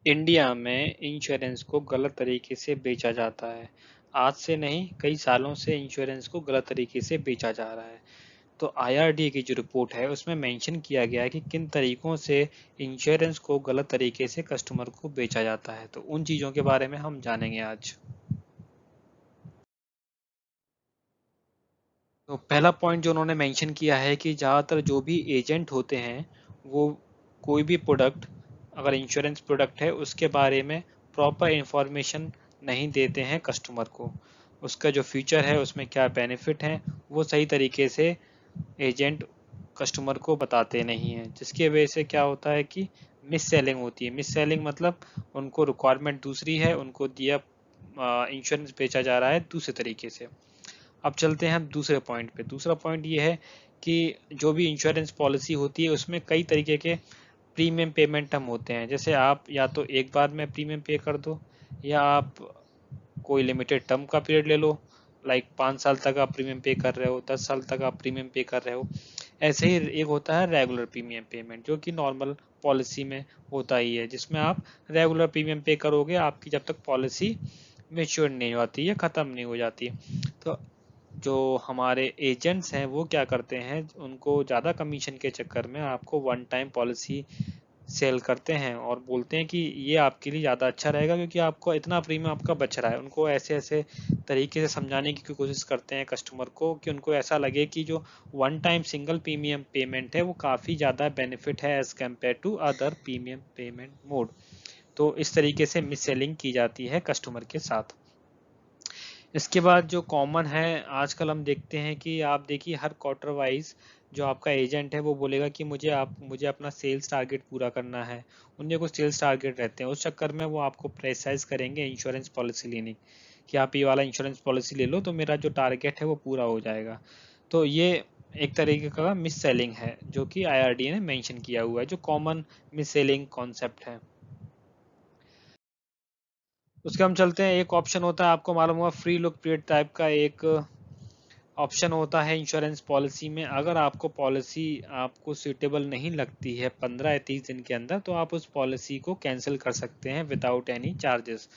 India में insurance को गलत तरीके से बेचा जाता है। आज से नहीं, कई सालों से इंश्योरेंस को गलत तरीके से बेचा जा रहा है। तो आईआरडीए की जो रिपोर्ट है उसमें मेंशन किया गया है कि किन तरीकों से इंश्योरेंस को गलत तरीके से कस्टमर को बेचा जाता है। तो उन चीज़ों के बारे में हम जानेंगे आज। तो पहला पॉइंट जो उन्होंने मेंशन किया है कि ज़्यादातर जो भी एजेंट होते हैं वो कोई भी प्रोडक्ट, अगर इंश्योरेंस प्रोडक्ट है उसके बारे में प्रॉपर इंफॉर्मेशन नहीं देते हैं कस्टमर को। उसका जो फीचर है, उसमें क्या बेनिफिट हैं, वो सही तरीके से एजेंट कस्टमर को बताते नहीं हैं, जिसकी वजह से क्या होता है कि मिस सेलिंग होती है। मिस सेलिंग मतलब उनको रिक्वायरमेंट दूसरी है, उनको दिया इंश्योरेंस बेचा जा रहा है दूसरे तरीके से। अब चलते हैं हम दूसरे पॉइंट पे। दूसरा पॉइंट ये है कि जो भी इंश्योरेंस पॉलिसी होती है उसमें कई तरीके के प्रीमियम पेमेंट हम होते हैं। जैसे आप या तो एक बार में प्रीमियम पे कर दो, या आप कोई लिमिटेड टर्म का पीरियड ले लो, लाइक 5 साल तक आप प्रीमियम पे कर रहे हो, 10 साल तक आप प्रीमियम पे कर रहे हो। ऐसे ही एक होता है रेगुलर प्रीमियम पेमेंट, जो कि नॉर्मल पॉलिसी में होता ही है, जिसमें आप रेगुलर प्रीमियम पे करोगे आपकी जब तक पॉलिसी मेच्योर नहीं हो जाती है, ख़त्म नहीं हो जाती। तो जो हमारे एजेंट्स हैं वो क्या करते हैं, उनको ज़्यादा कमीशन के चक्कर में आपको वन टाइम पॉलिसी सेल करते हैं और बोलते हैं कि ये आपके लिए ज़्यादा अच्छा रहेगा क्योंकि आपको इतना प्रीमियम आपका बच रहा है। उनको ऐसे ऐसे तरीके से समझाने की कोशिश करते हैं कस्टमर को कि उनको ऐसा लगे कि जो one time single premium payment है वो काफ़ी ज़्यादा बेनिफिट है as compare to other premium payment mode. तो इस तरीके से मिस सेलिंग की जाती है कस्टमर के साथ। इसके बाद जो कॉमन है आजकल हम देखते हैं कि आप देखिए हर क्वार्टर वाइज जो आपका एजेंट है वो बोलेगा कि मुझे अपना सेल्स टारगेट पूरा करना है। उनके कुछ सेल्स टारगेट रहते हैं, उस चक्कर में वो आपको प्रेसाइज करेंगे इंश्योरेंस पॉलिसी लेने कि आप ये वाला इंश्योरेंस पॉलिसी ले लो तो मेरा जो टारगेट है वो पूरा हो जाएगा। तो ये एक तरीके का मिस सेलिंग है जो कि आईआरडीए ने मेंशन किया हुआ है, जो कॉमन मिस सेलिंग कॉन्सेप्ट है। उसके हम चलते हैं, एक ऑप्शन होता है, आपको मालूम होगा, फ्री लुक पीरियड टाइप का एक ऑप्शन होता है इंश्योरेंस पॉलिसी में। अगर आपको पॉलिसी आपको सूटेबल नहीं लगती है 15 या 30 दिन के अंदर, तो आप उस पॉलिसी को कैंसिल कर सकते हैं विदाउट एनी चार्जेस।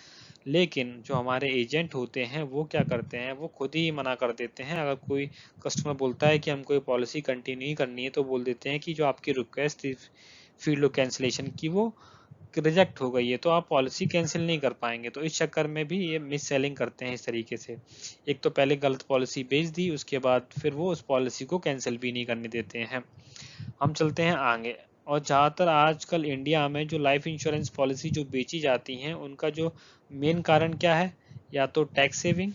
लेकिन जो हमारे एजेंट होते हैं वो क्या करते हैं, वो खुद ही मना कर देते हैं। अगर कोई कस्टमर बोलता है कि हमको ये पॉलिसी कंटिन्यू करनी है, तो बोल देते हैं कि जो आपकी रिक्वेस्ट थी फील्ड कैंसिलेशन की वो रिजेक्ट हो गई है, तो आप पॉलिसी कैंसिल नहीं कर पाएंगे। तो इस चक्कर में भी ये मिस सेलिंग करते हैं इस तरीके से। एक तो पहले गलत पॉलिसी बेच दी, उसके बाद फिर वो उस पॉलिसी को कैंसिल भी नहीं करने देते हैं। हम चलते हैं आगे। और ज़्यादातर आजकल इंडिया में जो लाइफ इंश्योरेंस पॉलिसी जो बेची जाती हैं उनका जो मेन कारण क्या है, या तो टैक्स सेविंग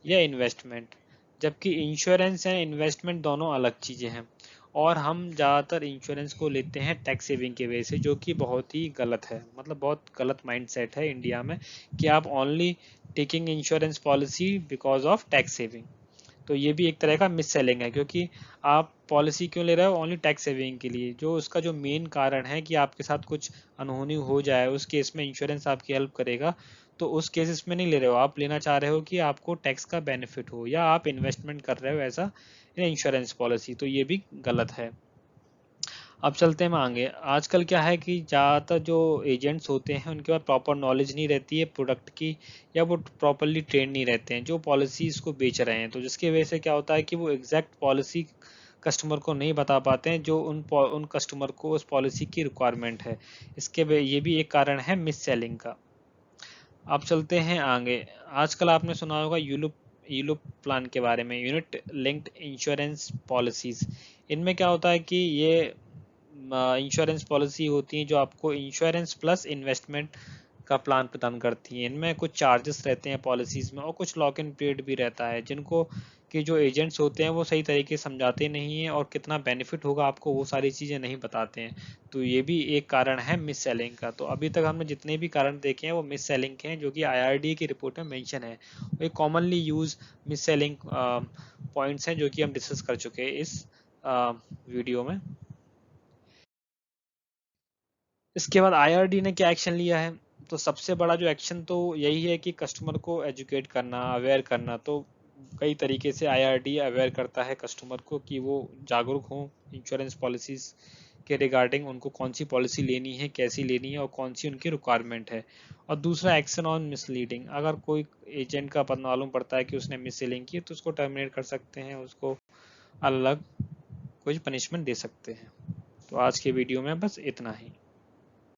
या इन्वेस्टमेंट। जबकि इंश्योरेंस एंड इन्वेस्टमेंट दोनों अलग चीज़ें हैं। और हम ज़्यादातर इंश्योरेंस को लेते हैं टैक्स सेविंग की वजह से, जो कि बहुत ही गलत है। मतलब बहुत गलत माइंडसेट है इंडिया में कि आप only taking insurance policy because of tax saving. तो ये भी एक तरह का मिस सेलिंग है, क्योंकि आप पॉलिसी क्यों ले रहे हो, ओनली टैक्स सेविंग के लिए। जो उसका जो मेन कारण है कि आपके साथ कुछ अनहोनी हो जाए, उस केस में इंश्योरेंस आपकी हेल्प करेगा। तो उस केसेस में नहीं ले रहे हो, आप लेना चाह रहे हो कि आपको टैक्स का बेनिफिट हो, या आप इन्वेस्टमेंट कर रहे हो ऐसा इंश्योरेंस पॉलिसी। तो ये भी गलत है। अब चलते हैं आगे। आजकल क्या है कि ज़्यादातर जो एजेंट्स होते हैं उनके पास प्रॉपर नॉलेज नहीं रहती है प्रोडक्ट की, या वो प्रॉपरली ट्रेन नहीं रहते हैं जो पॉलिसीज़ को बेच रहे हैं। तो जिसकी वजह से क्या होता है कि वो एग्जैक्ट पॉलिसी कस्टमर को नहीं बता पाते हैं जो उन कस्टमर को उस पॉलिसी की रिक्वायरमेंट है। ये भी एक कारण है मिस सेलिंग का। अब चलते हैं आगे। आजकल आपने सुना होगा यूलुप यूलुप प्लान के बारे में, यूनिट लिंक्ड इंश्योरेंस पॉलिसीज। इनमें क्या होता है कि ये इंश्योरेंस पॉलिसी होती है जो आपको इंश्योरेंस प्लस इन्वेस्टमेंट का प्लान प्रदान करती है। इनमें कुछ चार्जेस रहते हैं पॉलिसीज में, और कुछ लॉक इन पीरियड भी रहता है, जिनको कि जो एजेंट्स होते हैं वो सही तरीके से समझाते नहीं हैं, और कितना बेनिफिट होगा आपको वो सारी चीज़ें नहीं बताते हैं। तो ये भी एक कारण है मिस सेलिंग का। तो अभी तक हमने जितने भी कारण देखे हैं वो मिस सेलिंग के हैं, जो कि आईआरडी की रिपोर्ट में मेंशन है। ये commonly use miss selling points हैं जो कि हम डिस्कस कर चुके हैं इस वीडियो में। इसके बाद आईआरडी ने क्या एक्शन लिया है, तो सबसे बड़ा जो एक्शन तो यही है कि कस्टमर को एजुकेट करना, अवेयर करना। तो कई तरीके से आईआरडी अवेयर करता है कस्टमर को कि वो जागरूक हों इंश्योरेंस पॉलिसीज के रिगार्डिंग उनको कौन सी पॉलिसी लेनी है, कैसी लेनी है और कौन सी उनकी रिक्वायरमेंट है। और दूसरा एक्शन ऑन मिसलीडिंग, अगर कोई एजेंट का पता मालूम पड़ता है कि उसने मिससेलिंग की तो उसको टर्मिनेट कर सकते हैं, उसको अलग कुछ पनिशमेंट दे सकते हैं। तो आज के वीडियो में बस इतना ही।